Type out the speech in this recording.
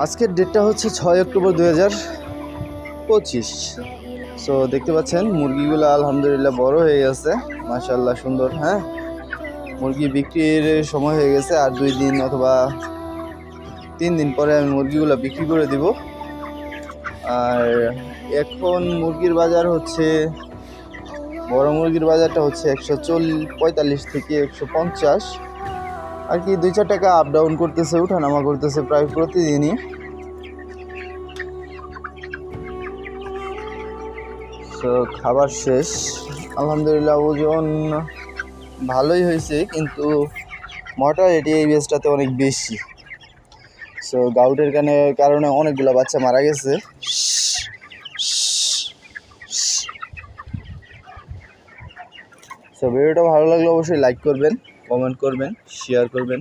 আজকের ডেটটা হচ্ছে 6 অক্টোবর 2025। সো দেখতে পাচ্ছেন মুরগিগুলো আলহামদুলিল্লাহ বড় হয়ে গেছে, মাশাআল্লাহ সুন্দর। হ্যাঁ, মুরগি বিক্রির সময় হয়ে গেছে, আর 2 দিন অথবা 3 দিন পরে আমি মুরগিগুলো বিক্রি করে দিব। আর এখন মুরগির বাজার হচ্ছে, বড় মুরগির বাজারটা হচ্ছে 145 থেকে 150 আর কি, 2-4 টাকা আপ ডাউন করতেছে, উঠানামা করতেছে প্রায় প্রতিদিনই। তো খাবার শেষ, আলহামদুলিল্লাহ ওজন ভালোই হয়েছে, কিন্তু মর্টালিটি এই বেসটাতে অনেক বেশি। সো গাউটের কারণে অনেকগুলো বাচ্চা মারা গেছে। সো ভিডিওটা ভালো লাগলে অবশ্যই লাইক করবেন, কমেন্ট করবেন, শেয়ার করবেন।